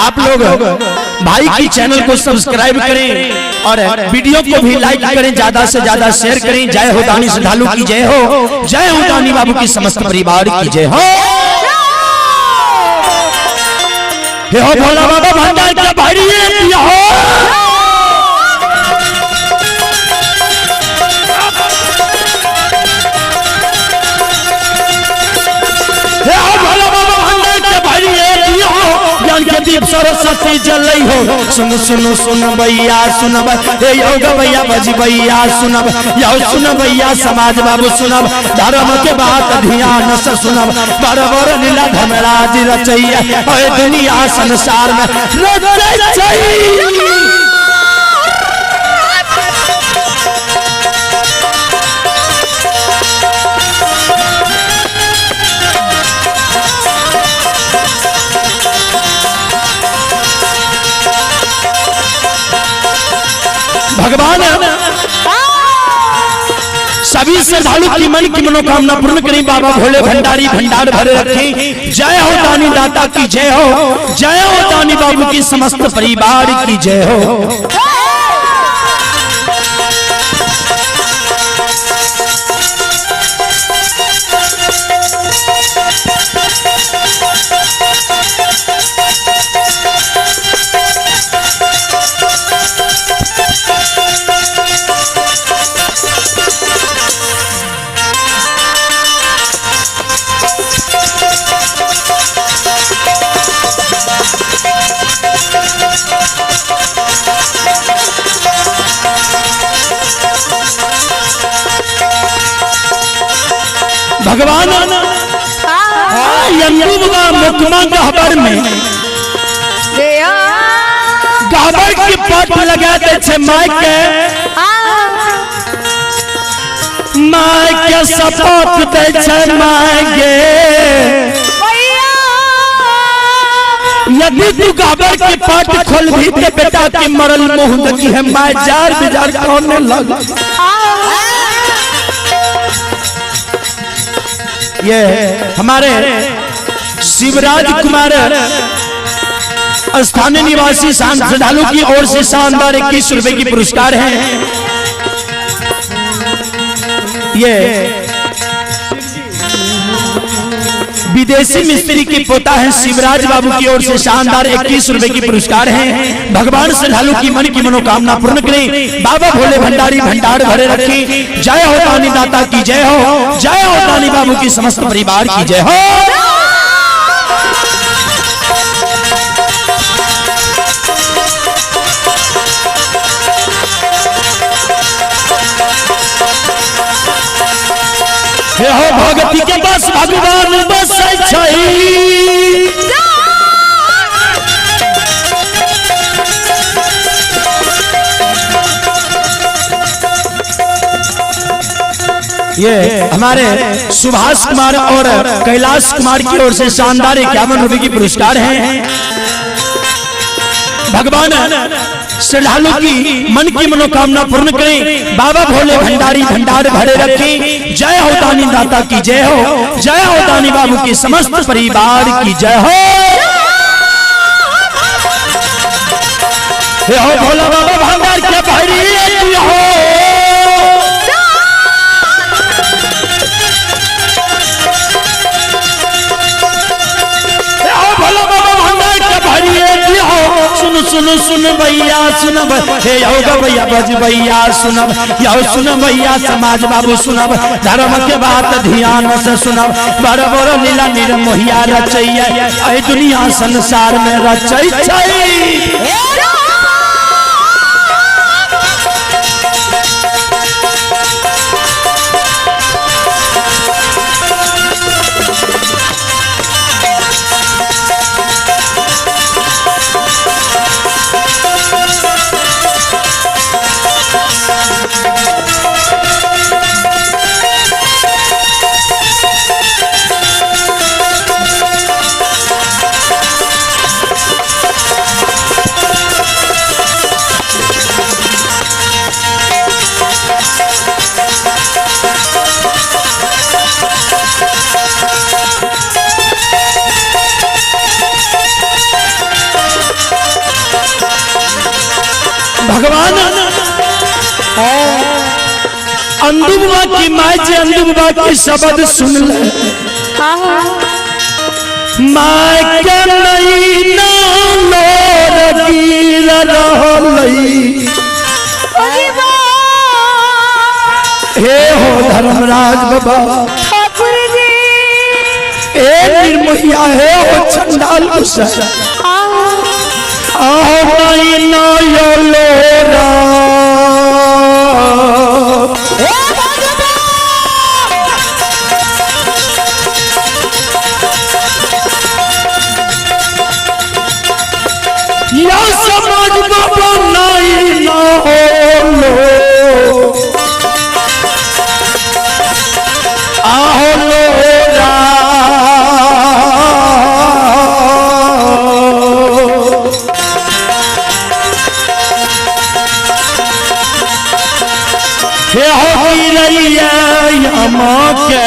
आप लोग भाई की चैनल को सब्सक्राइब करें और वीडियो को भी लाइक करें, ज्यादा से ज्यादा शेयर करें। जय हो दानी श्रद्धालु की जय हो, जय हो दानी बाबू की समस्त परिवार की जय हो। हे हो भोला बाबा भंडार का भाई हो। दीप सरस्वती जलई हो। सुन सुन सुन भैया सुनब, योग भैया बजी भैया सुनब, यो सुन भैया समाज बाबू सुनब, धर्म के बात ध्यान से सुनब। बरबर नीला धमराज रचैया दुनिया संसार में रचैया। भगवान सभी श्रद्धालु की मन की मनोकामना पूर्ण करें। बाबा भोले भंडारी भंडार भरे रखें। जय हो दानी दाता की जय हो, जय हो दानी बाबू की समस्त परिवार की जय हो। भगवान मुकमा गहबर में गहबर की पट लगाते छे माय के सपोर्ट दे छे मायगे। यदि तू गहबर की पट खोल भी ते बेटा की मरल मुंह की है माय जार बिजार करने लग। ये हमारे शिवराज कुमार स्थानीय निवासी श्रद्धालु की ओर से शानदार 21 रुपए की पुरस्कार है। ये विदेशी मिस्त्री की पोता है शिवराज बाबू की ओर से शानदार 21 रुपए की पुरस्कार है। भगवान श्रद्धालु की मन की मनोकामना पूर्ण करें। बाबा भोले भंडारी भंडार भरे रखें। जय हो दानी दाता की जय हो, जय हो दानी बाबू की समस्त परिवार की जय हो। हे हो भगती के बस भगवान बस ये हमारे सुभाष कुमार और कैलाश कुमार की ओर से शानदार 51 रुपए की पुरस्कार है। भगवान श्रद्धालु की मन की मनोकामना पूर्ण करें। बाबा भोले भंडारी भंडार भरे रखें। जय हो दानी दाता की जय हो, जय हो दानी बाबू की समस्त परिवार की जय हो। हे हो भोला बाबा भंडार के भाई हो। सुन सुन भैया सुनब, हे योग भैया बज भैया सुनब, यो सुन भैया समाज बाबू सुनब, धर्म के बात ध्यान से सुनब। बड़ बड़ नीला निर्मोहिया रचैया दुनिया संसार में रचै। भगवान अंदुबा की माय जे अंदुबा की शब्द सुन ले माय के नहीं ना लोर गिर रहलई हे हो धर्मराज बाबा ए निर्मोहिया हे हो चंडाल गुस्सा आई ना यो लोरा या समाज बाबा नहीं ना हो लो आहो लोरा हे हो रैया यमा के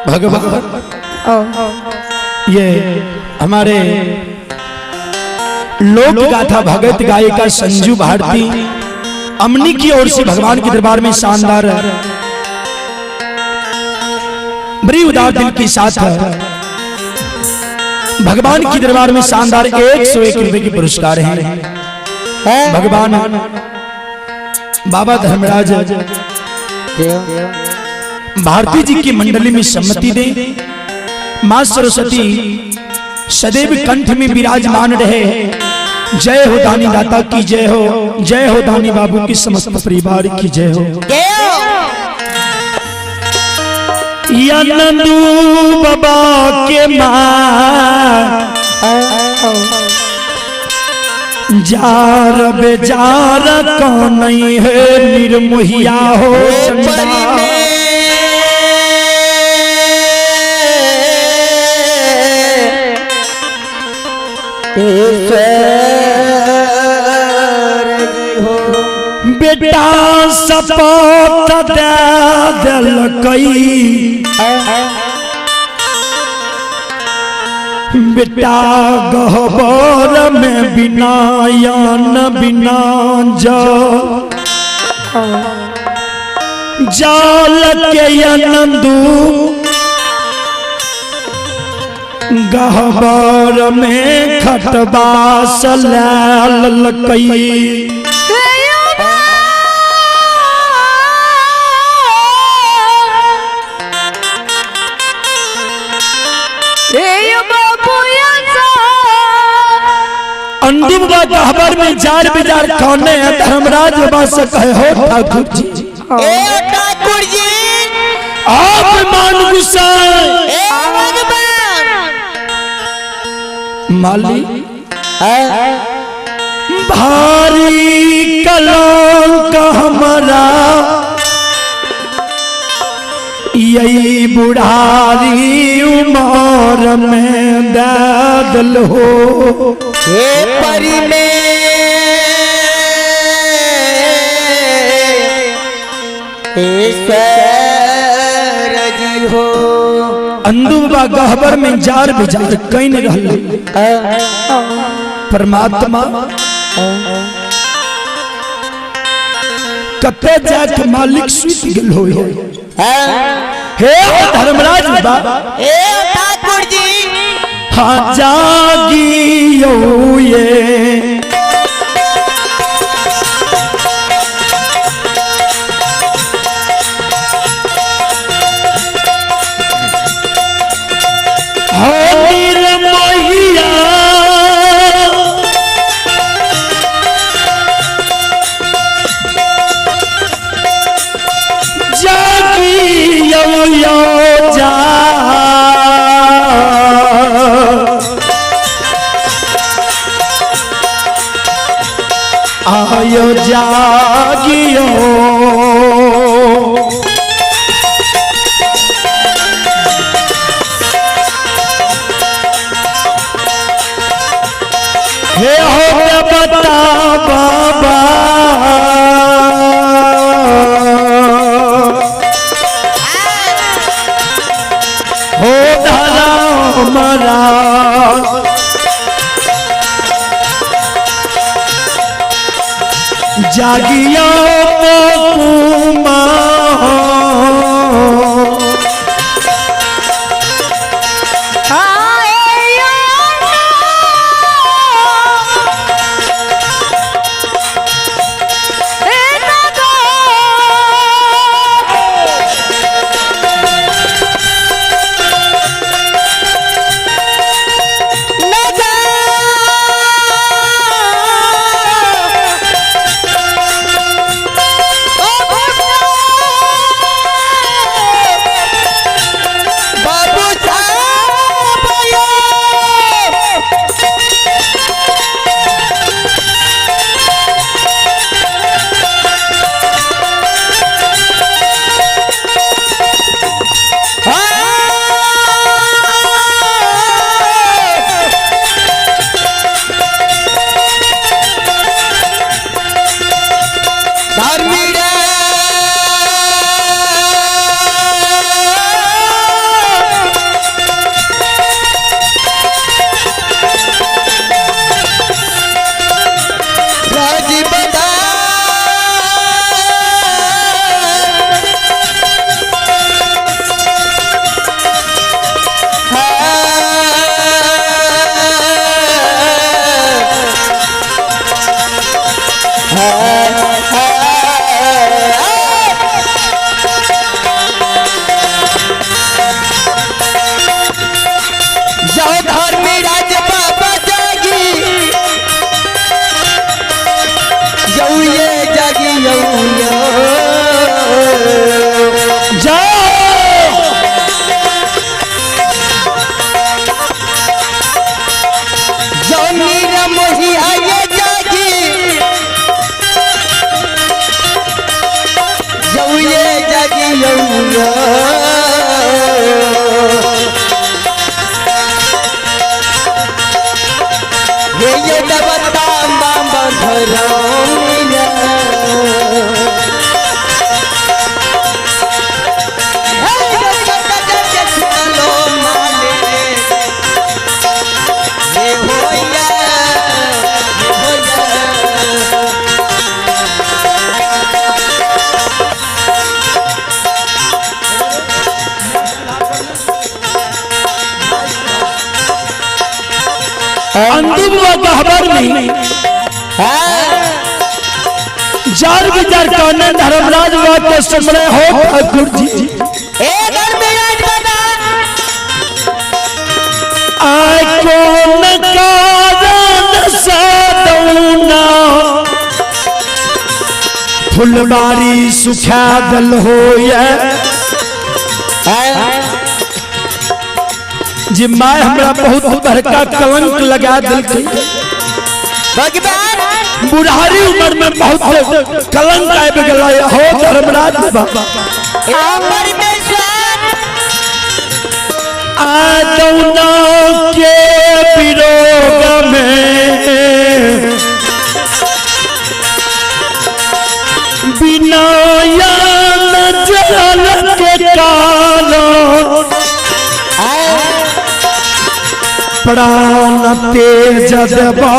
भगवान ये हमारे लोक गाथा भगत गायिका संजू भारती अमनी की ओर से भगवान के दरबार में शानदार बड़ी उदार दिल के साथ भगवान के दरबार में शानदार 101 रुपए के पुरस्कार हैं। भगवान बाबा धर्मराज भारती जी की मंडली में सम्मति दे, मां सरस्वती सदैव कंठ में विराजमान रहे। जय हो दानी दाता की जय हो, जय हो दानी बाबू की समस्त परिवार की जय हो। या नंदू बाबा के मां जार बेजार कौन नहीं है निर्मोहिया हो चंदा बेटा सपोत दे दिलकई बेटा गहबर में बिना यान बिना जाल के नंदू गहबर में खटबास ललकई अंडुबा गहबर में जार बिजार कौने धर्मराज बाबा से कहे हो ठाकुर जी, ठाकुर जी आप मान गुस्साए माली भारी कलंक हमारा यही बुढ़ारी उमर में दादल हो परी में ईश्वर जी हो। अंदुबा गहबर में जार बिजार कहीं नहीं रहले परमात्मा कते जाके मालिक सुत गेल हो। हे धर्मराज बाबा ठाकुर जी हाँ जागियो ये आयो जागियो हे हो बता बाबा हो धरा मरा जागिया कुमा अंतिम गहबर में जार विचार करने धर्मराज के सुमरे हो ठाकुर जी कौन कारण सदौना फुलबारी सुखा दल हो जी माय हमरा बहुत बड़का कलंक लगा दिल बुढ़ारी उम्र में बहुत कलंक आब गया हो धर्मराज बाबा आदौना के विरोग में बिना जल के कालो प्राण तेज देवा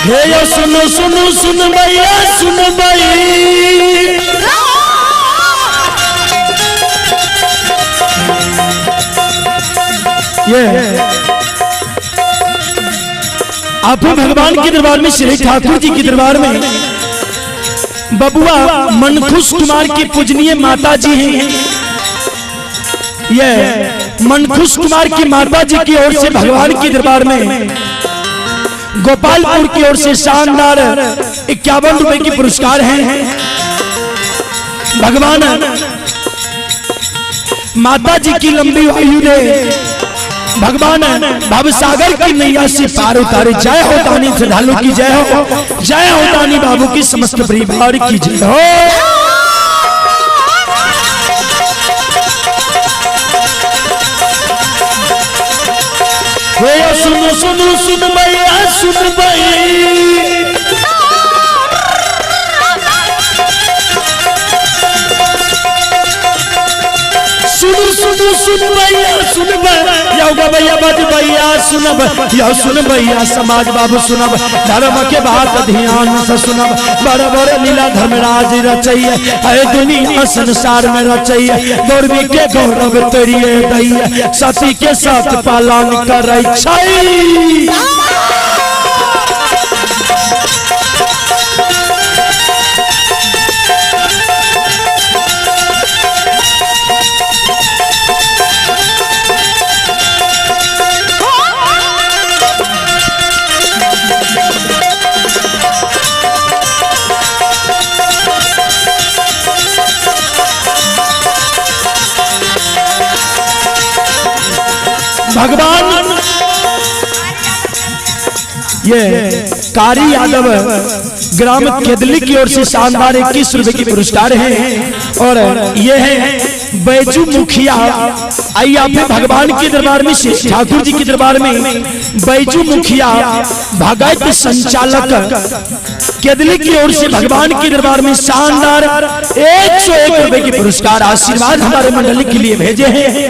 हे यो सुनो सुनो सुन भैया सुन भाई, ये आप भगवान के दरबार में श्री ठाकुर जी के दरबार में बबुआ मनखुश कुमार की पूजनीय माता जी हैं। ये मनखुश कुमार की माता जी की ओर से भगवान के दरबार में गोपालपुर की ओर से शानदार 51 रुपए की पुरस्कार हैं। भगवान माता जी की लंबी आयु दे, भगवान भवसागर की नैया से पार उतारे। जय हो दानी श्रद्धालु की जय हो, जय हो दानी बाबू की समस्त परिवार की जय हो। सुनो सुनो सुन भैया सुन भाई, सुनो सुनो सुन भैया सुन भैया बज भैया सुनब या सुन भैया समाज बाबू सुनब, धर्म के बात ध्यान से सुनब। बड़ बड़ लीला धर्मराज रचैया है दुनिया संसार में रचैया, गौरवी के गौरव तोरिए दैया, सती के साथ पालन करे छै। भगवान ये कारी यादव ग्राम केदली की ओर से शानदार 21 रुपए की पुरस्कार है। और ये है बैजू मुखिया। आइए आप भगवान के दरबार में ठाकुर जी के दरबार में बैजू मुखिया भगत संचालक केदली की ओर से भगवान के दरबार में शानदार 101 रुपए की पुरस्कार आशीर्वाद हमारे मंडली के लिए भेजे हैं।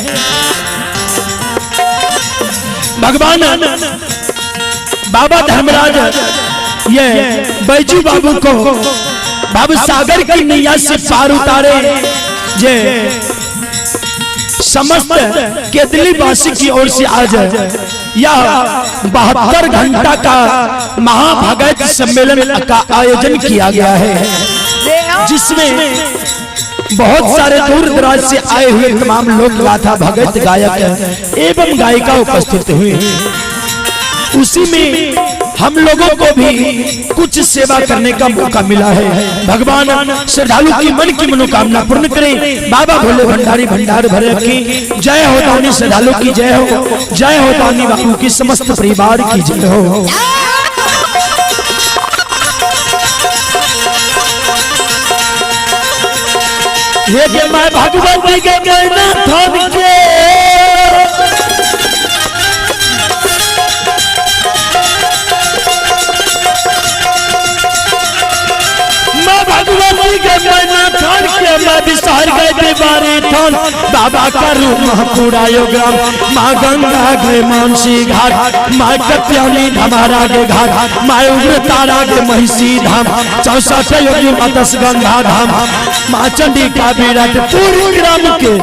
भगवान बाबा धर्मराज ये बैजू बाबू को भवसागर की नैया से पार उतारे। ये समस्त केदली वासी की ओर से आज यह 72 घंटा का महाभगत सम्मेलन का आयोजन किया गया है, जिसमें बहुत सारे दूर दराज से आए हुए तमाम लोक गाथा भगत गायक एवं गायिका उपस्थित हुए। उसी में हम लोगों को भी कुछ सेवा करने का मौका मिला है। भगवान श्रद्धालु की मन की मनोकामना पूर्ण करें। बाबा भोले भंडारी भंडार भरे की जय हो, दानी श्रद्धालु की जय हो, जय हो दानी बाबू की समस्त परिवार की जय हो। ये मैं भगवती के कहना थान के भगवती के कहना थान के मैं विसार गए बारे थान। बाबा का रूप पूरा योग्राम, माँ गंगा गए मानसी घाट, माँ कत्यानी धमारा के घाट, माँ उग्र तारा के महिषी धाम, 64 योगी मतस गंगा धाम, माँ चंडी का विराट पूरी ग्राम के।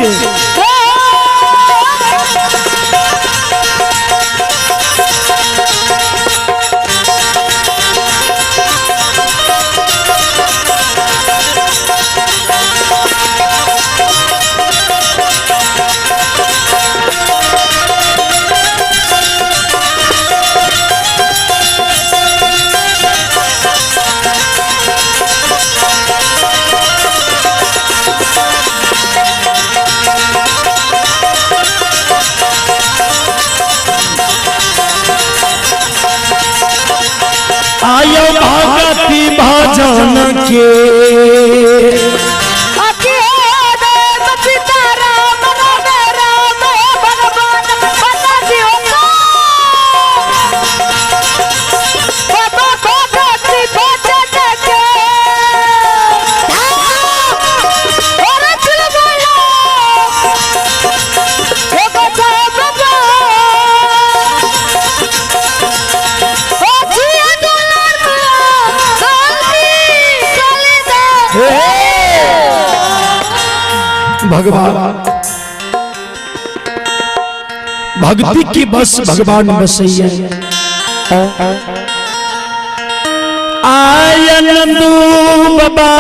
आयो भगती भजन के भगवान भक्ति की बस भगवान बसैया आयन बाबा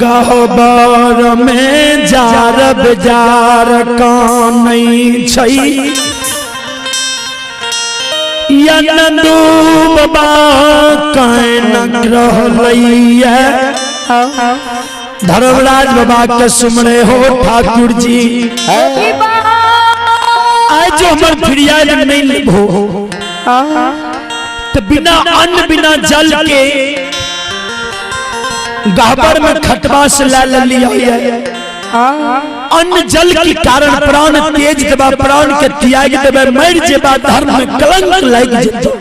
गहबर में जार बेजार कानई छई यनदू बाबा कैन रहलैया धर्मराज बाबा के सुमरे हो ठाकुर जी आज जो हमर फिरियाद नहीं लेबो तो बिना अन्न बिना जल के गहबर में खटवा से ला लिया अन्न जल के कारण प्राण तेज देबा प्राण के त्याग देबा मर जेबा धर्म में कलंक लग जेतो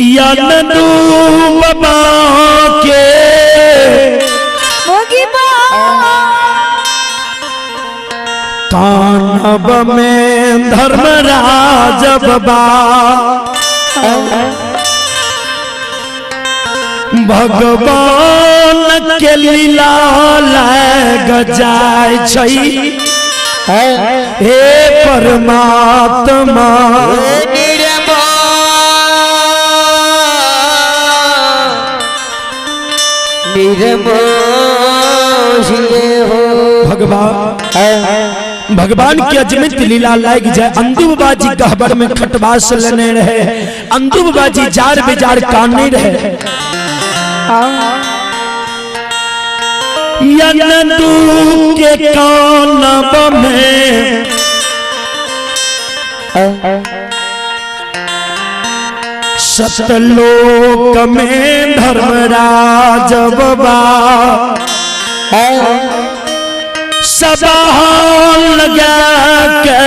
यनदू बाबा के कानब में धर्मराज बाबा भगवान के लीला लग जाय छई हे परमात्मा भगवान की अजमित लीला लाग जाए अंदुबाजी गहबर में खटवास लेने रहे अंदुबाजी जार बेजार काने रहे यनदू के कानब में सतलोक में धर्मराज बाबा सदा लगा के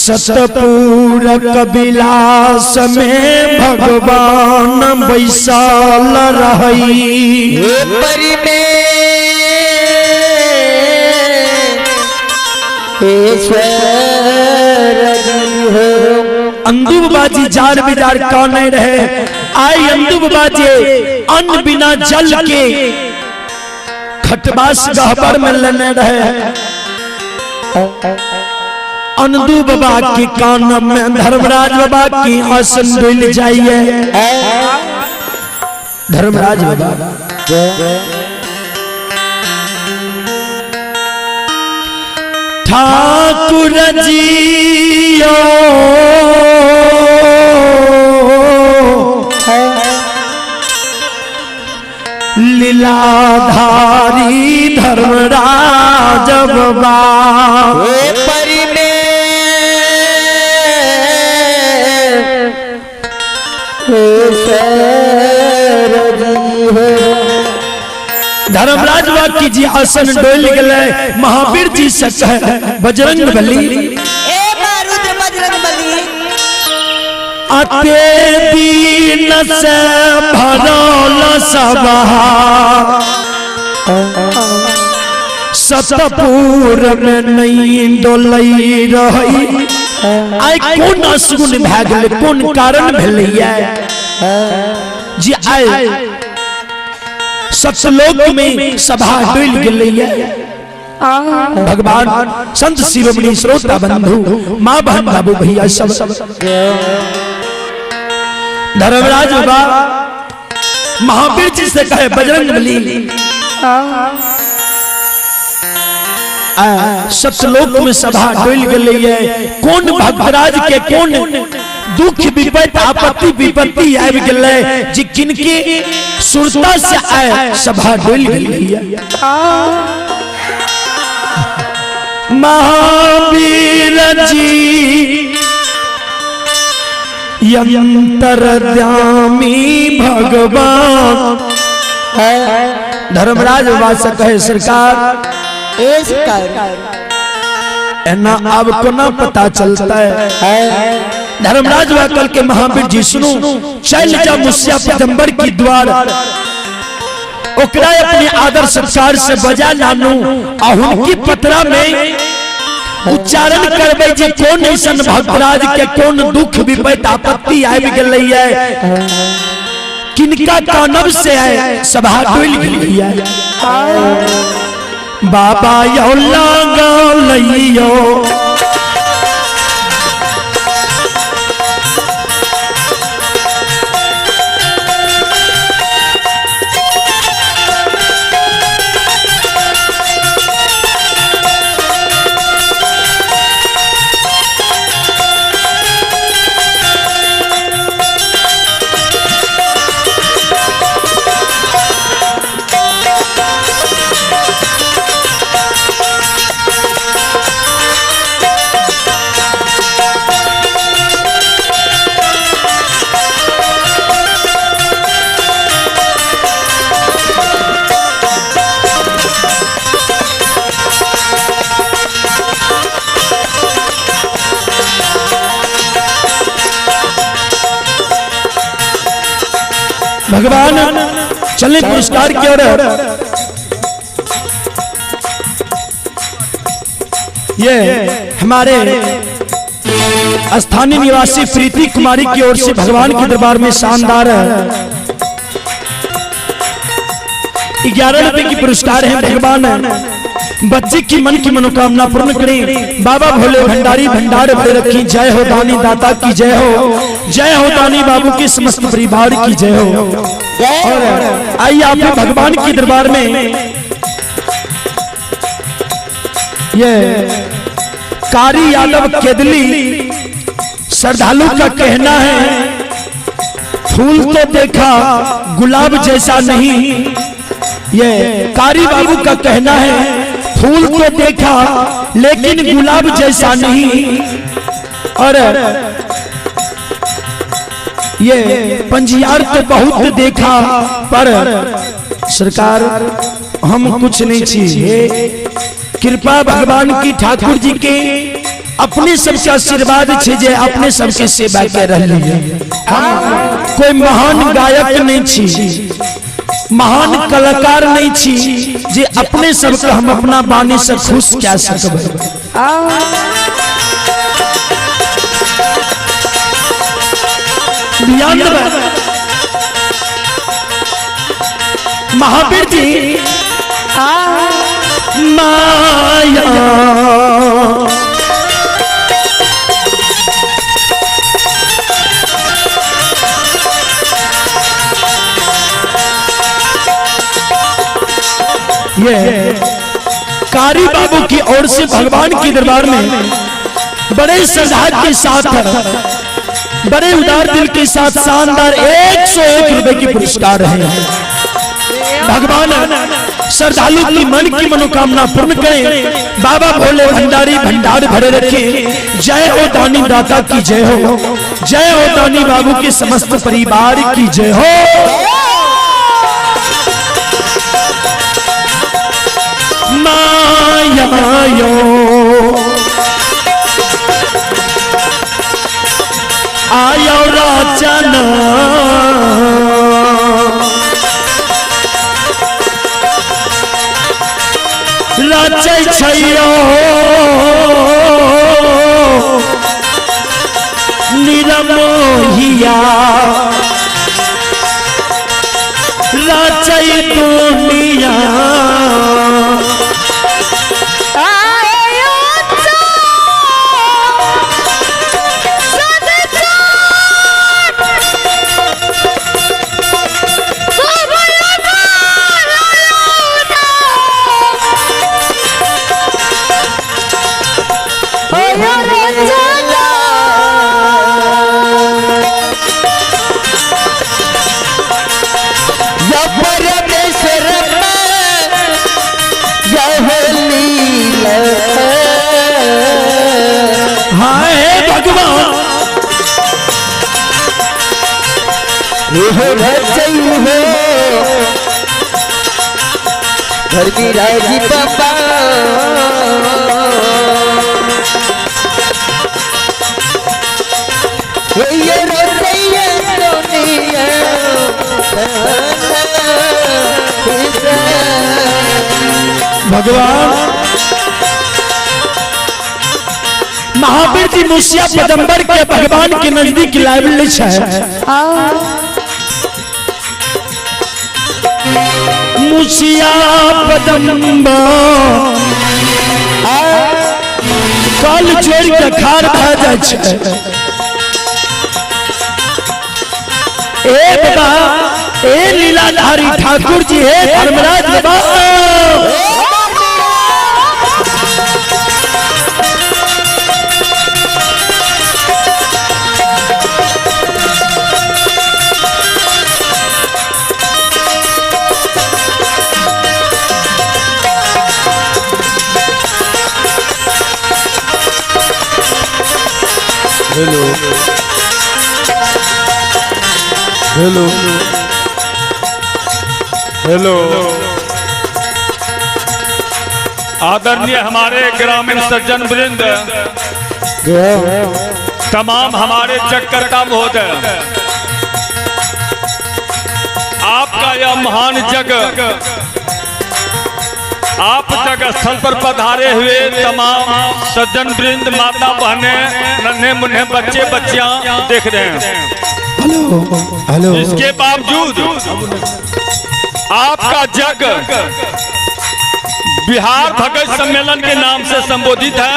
सतपूरक विलास में भगवान बैसल रही परी में अंदुबाजी जार बिजार काने रहे आई अंदुबाजी अन्न बिना जल के खटवास गहबर में लेने रहे अंदू बाबा की कान में धर्मराज बाबा की आसन डुल जाइए धर्मराज बाबा ठाकुर जी लीलाधारी धर्मराज बाबा परी में धर्मराज बाबा की जी आसन डोल गए महावीर जी से कहे बजरंग बली आते दीन से भरल सभा सतपुर में नहीं डोलई रही आई कौन असगुन भागल कौन कारण भेलैया जी आए सतलोक में सभा डोल गेलैया भगवान संत शिरोमणि श्रोता बंधु माँ बहन बाबू भैया सब धर्मराज बाबा महावीर जी से कहे बजरंग बली सतलोक में सभा डोल गई कौन भक्तराज के कौन दुख विपद आपत्ति विपत्ति आबि गेलै जे किनके सुरता से आए सभा डोल गई महावीर जी यंतरद्यामी भगवान धर्मराज बाबा से कहे सरकार एना अब को ना पता चलता है धर्मराज बाबा कल के महावीर जी सुनो चल जा मुस्या पैगंबर की द्वार ओकरा अपने आदर सत्कार से बजा लानू अहुन की पतरा में उच्चारण करबे जे कौन ऐसन भक्तराज के कौन दुख विपत आपत्ति आबि गेलै है, किनका कानब से है सभा डोल गेलै है। बाबा यौ लागलैयो भगवान चले पुरस्कार की ओर। ये हमारे स्थानीय निवासी प्रीति कुमारी की ओर से भगवान के दरबार में शानदार 11 रुपए की पुरस्कार है। भगवान बच्चे की मन की मनोकामना पूर्ण करें। बाबा भोले भंडारी भंडार भरे रखी। जय हो दानी दाता की जय हो, जय हो दानी बाबू की समस्त परिवार की जय हो। और आइए आप भगवान के दरबार में ये कारी यादव केदली श्रद्धालु का कहना है, फूल तो देखा गुलाब जैसा नहीं। ये कारी बाबू का कहना है, फूल तो देखा लेकिन गुलाब जैसा नहीं। और ये पंजियार तो बहुत देखा पर सरकार हम कुछ नहीं चाहिए। कृपा भगवान की ठाकुर जी के अपने सबके आशीर्वाद छे जे अपने सबके सेवा कर रहे हैं। कोई महान गायक नहीं छी, महान कलाकार नहीं छी जे अपने सबके हम अपना बानी से खुश क्या सकबे। महावीर जी माया ये कारी बाबू की ओर से भगवान के दरबार में बड़े श्रद्धा के साथ, बड़े उदार दिल के साथ शानदार 101 रुपए की पुरस्कार है। भगवान श्रद्धालु की मन की मनोकामना पूर्ण करें। बाबा भोले भंडारी भंडार भरे रखे। जय हो दानी दाता की जय हो, जय हो दानी बाबू के समस्त परिवार की जय हो। मायायो आयो राजना राचै छैयो निरमोहिया राचै दुनिया धर्मीराजी बाबा ये रोइए रोनिया भगवान महावीर जी मुसिया पदम्बर के भगवान के नजदीक लाइब्रेरी है। मुसिया पदम्बर काल छोड़ के खार भा जाय छै। ए बाबा ए लीलाधारी ठाकुर जी हे धर्मराज बाबा हेलो हेलो हेलो आदरणीय हमारे ग्रामीण सज्जन वृंद, तमाम हमारे जगकर्ता महोदय, आपका यह महान जग, आप जगह स्थल पर पधारे हुए तमाम सज्जन वृंद, माता बहने, नन्हे मुन्ने बच्चे बच्चियां देख रहे हैं। हेलो इसके बावजूद आपका जग बिहार भगत सम्मेलन के नाम से संबोधित है।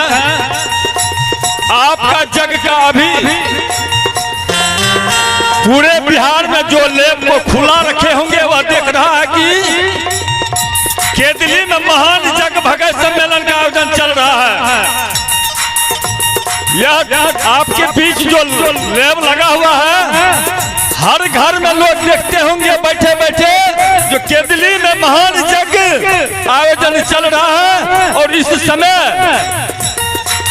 आपका जग का अभी पूरे बिहार में जो लेब को खुला रखे होंगे वह देख रहा है कि केतली में महान जग भगत सम्मेलन का आयोजन चल रहा है। यह आपके बीच जो लेब लगा हुआ है, हर घर में लोग देखते होंगे बैठे बैठे जो केतली में महान जग आयोजन चल रहा है। और इस समय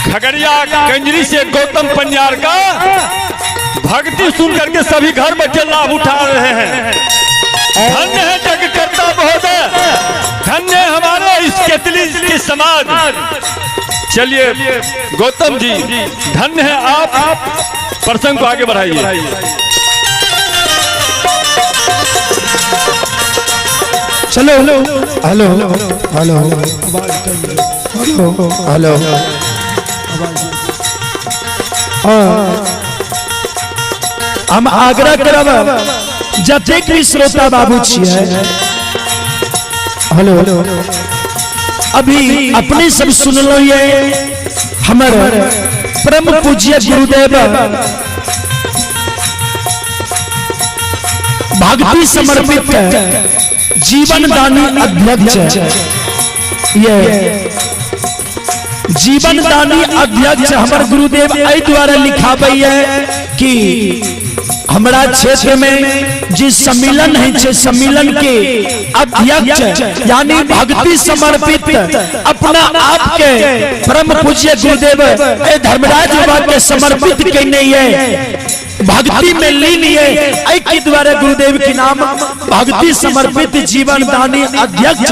खगड़िया कंजरी से गौतम पंजार का भक्ति सुन करके सभी घर बैठे लाभ उठा रहे हैं। धन्य है जगकर्ता महोदय, धन्य हमारे इस केतली की समाज। चलिए गौतम जी, धन्य है आप प्रसंग को आगे बढ़ाइए। चलो hello hello hello hello hello हम आग्रह करब जतेक भी श्रोता बाबू छियै, हेलो अभी अपने सब सुनलो ये हमर परम पूज्य गुरुदेव भक्ति समर्पित जीवन दानी अध्यक्ष, ये जीवन दानी अध्यक्ष हमर गुरुदेव एहि द्वारा लिखाबै कि हमारा क्षेत्र में जिस सम्मेलन है सम्मेलन के अध्यक्ष यानी भक्ति समर्पित अपना आप के परम पूज्य गुरुदेव धर्मराज बाबा के समर्पित करने भक्ति में लीन है के द्वारा गुरुदेव के नाम भक्ति समर्पित जीवन दानी अध्यक्ष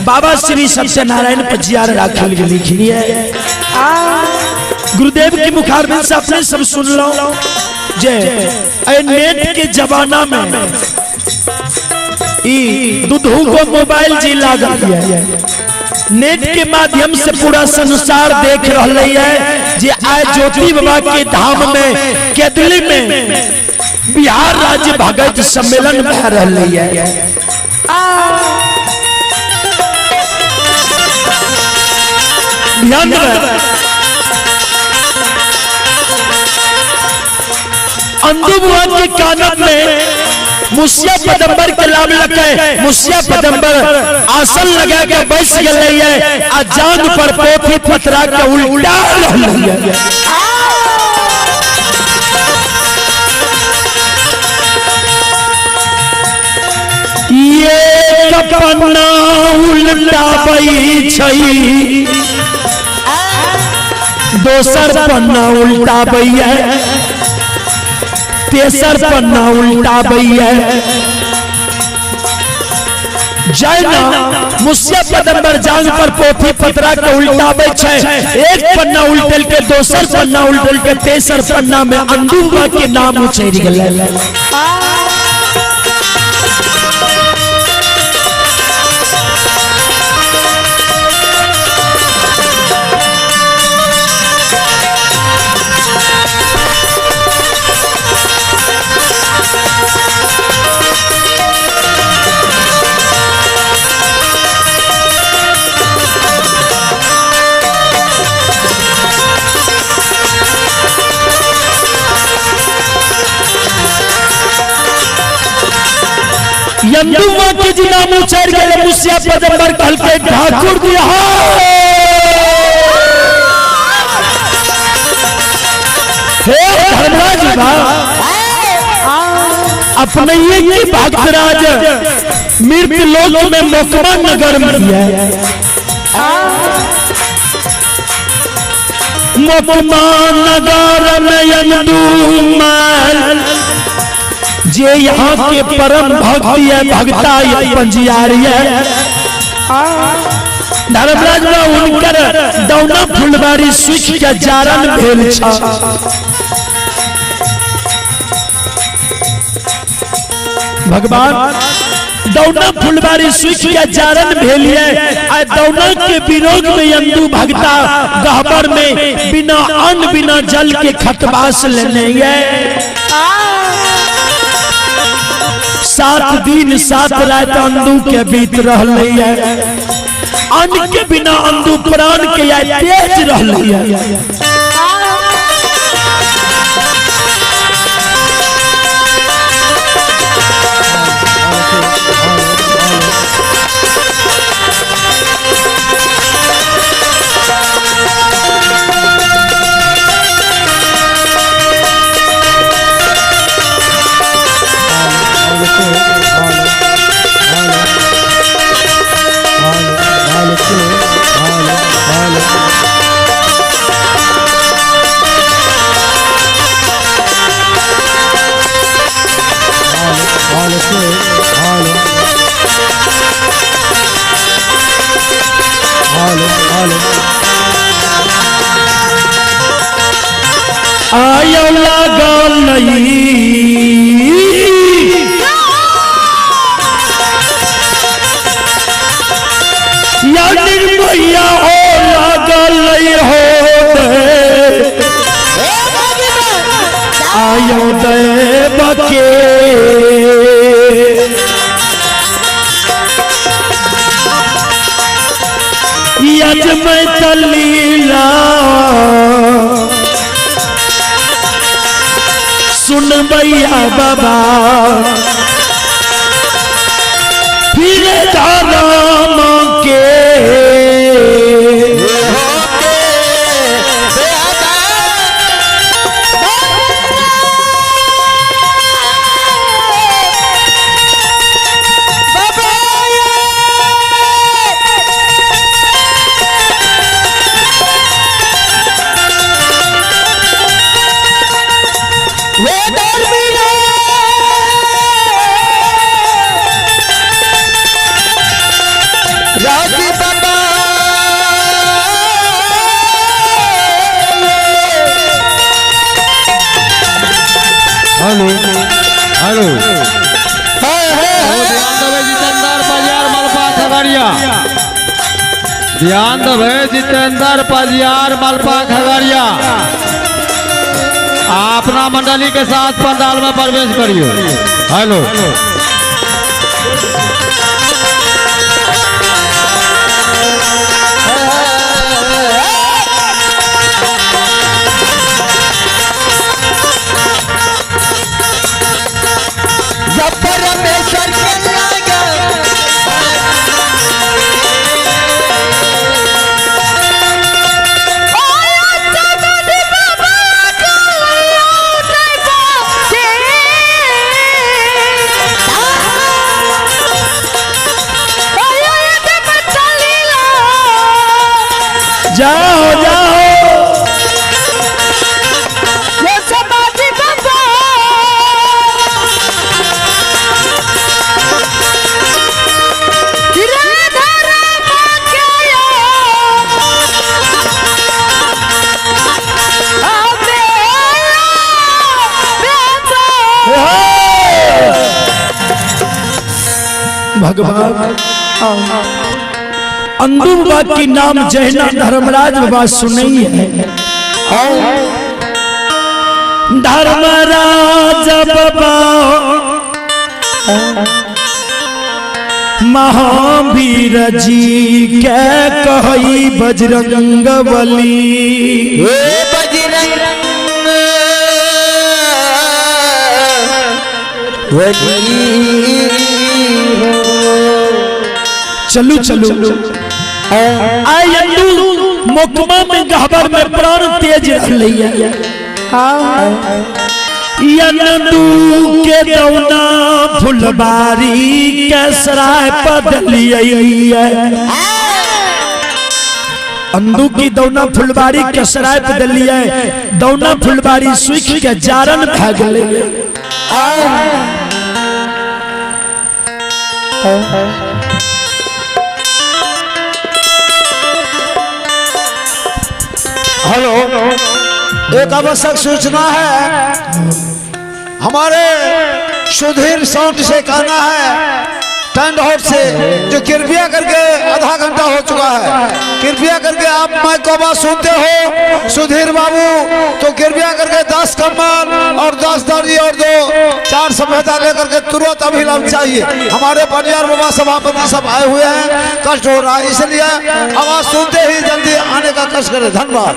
बाबा श्री सत्यनारायण पजियार राखल लिखी है। गुरुदेव के मुखारबिंद से अपने सब सुन लो जे नेट के जमाना में दूधू को मोबाइल जी लागल है, नेट के माध्यम से पूरा संसार देख रहा है जे आज ज्योति बाबा के धाम में केतली में बिहार राज्य भगत सम्मेलन भा रहा है। ध्यान अंधुबुआ के कानन में मुसिया पदम्बर के लाभ लगे, मुसिया पदम्बर आसन लगा के बैस गए आ जान पर पोथी पतरा के उल्टा ये पन्ना उल्टाबै छै, दोसर पन्ना उल्टाबै तेसर पन्ना उल्टाबै मुसिया पदम्बर जांग पर पोथी पतरा के उल्टाबै छै। एक पन्ना उल्टल के दोसर पन्ना उल्टल के तेसर पन्ना में अंधुबुआ के नाम उछैर गेलै। यंदुआ के जी नाम उचार गए मुसिया पैगंबर कहल के ठाकुर दिया हे धर्मराज अपने ये भक्तराज मृत्यु लोक में मोकमा नगर में दिया मोकमा नगर में यंदुमल जे यहाँ के परम भक्ति है भक्ता पंजियारी है धर्मराज में उनकर दौना फुलबारी सुख के जारन भेल छा भगवान दौना फुलबारी सुख के जारन भेलिए आ दौना के विरोध में यंदु भक्ता गहबर में बिना अन्न बिना जल के खतवास लेने सात दिन सात रात अंधु के बीत रही है अन्न के बिना अंधु प्राण के तेज रही है आयो लागल नहीं या निर्मैया हो लागल नहीं हो आयो देव के यज में तलीला सुन भैया बाबा फिर राम के हेलो हेलो ध्यान दबे जितेंद्र पजियार मलपा खगड़िया अपना मंडली के साथ पंडाल में प्रवेश करियो। हेलो जाओ जाओ ये समाधि बाबा राधा रामा के भगवान अंदुबा की नाम जहना धर्मराज बाबा सुनई है धर्मराज बाबा महावीर जी के कही बजरंग बली बजरंग चलू चलू आई अंडू मुकमा में गहबर में प्राण तेज रहलैया यंडू के दौना फुलबारी के सराय पदलिया अंडू की दौना फुलबारी के सराय पदलिया दौना फुलबारी सूख के जारन भाग ले हेलो, एक आवश्यक सूचना है। हमारे सुधीर साउंड से कहना है टेंट हाउस से, जो कृपया करके आधा घंटा हो चुका है, कृपया करके आप माइक को बात सुनते हो सुधीर बाबू, तो कृपया करके 10 कम्बल और 10 दर्जी और 2-4 सभ्यता लेकर के तुरंत अभिलंब चाहिए। हमारे परिवार बाबा सभापति सब आए हुए हैं, कष्ट हो रहा है, इसलिए आवाज सुनते ही जल्दी आने का कष्ट करें। धन्यवाद।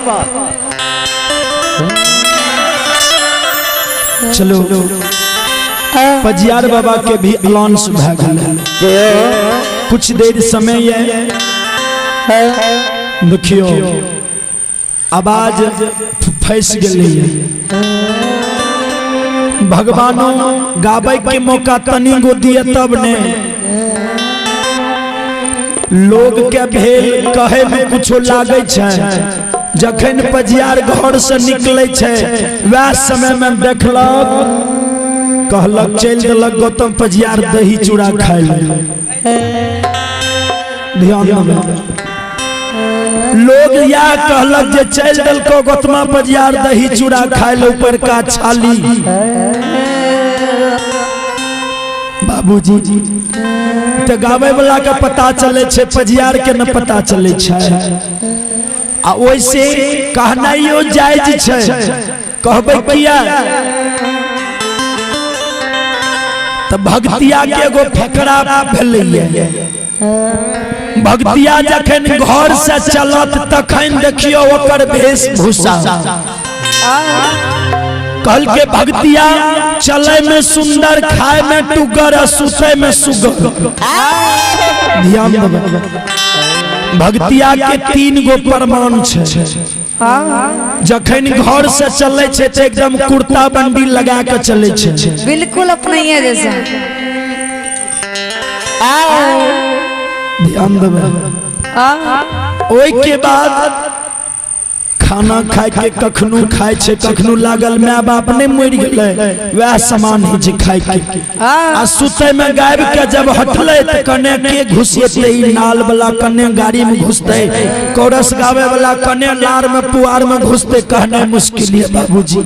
चलो पजियार बाबा के भी अलाउंस भए गेल, कुछ देर समय देखियो आवाज फंस गेलै। भगवानो गाबै के मौका तनी गो दिए तब ने लोग के भेल कहे में कुछो लागे छै। जखन पजियार घर से निकले छै वह समय में देखलक कहलक चल देलक गौतम पजियार दही चूड़ा खाए ध्यान लोग या कहलक जे चल देलको गौतमा पजियार दही चूड़ा खाए लो ऊपर का छाली। बाबूजी तो गावे वाला के पता चले छे पजियार के न पता चले छे। आ वैसे कहना यो जायज छे, कहबे किया तो भक्तिया के एगो फकरा भेलैया। भक्तिया जखन घर से चलत तखन देखियो ओकर वेशभूषा। कल के भक्तिया चले में सुंदर, खाए में टुगर, सुते में सुगर। ध्यान देबे, भक्तिया के 3 गो प्रमाण छे। जखन घर से चले छे तो एकदम कुर्ता बंडी लगा के चले छे, बिल्कुल अपने ही जैसा। ध्यान देबे। ओई के बाद खाना खाए के कखनो खाए छे, कखनो लागल माय बाप ने मर गेले वह सामान ही जे खाए के। आ सुते में गायब के जब हटले त कने के घुसेते ई नाल वाला, कने गाड़ी में घुसते, कोरस गावे वाला कने लार में पुआर में घुसते। कहने मुश्किल है बाबूजी।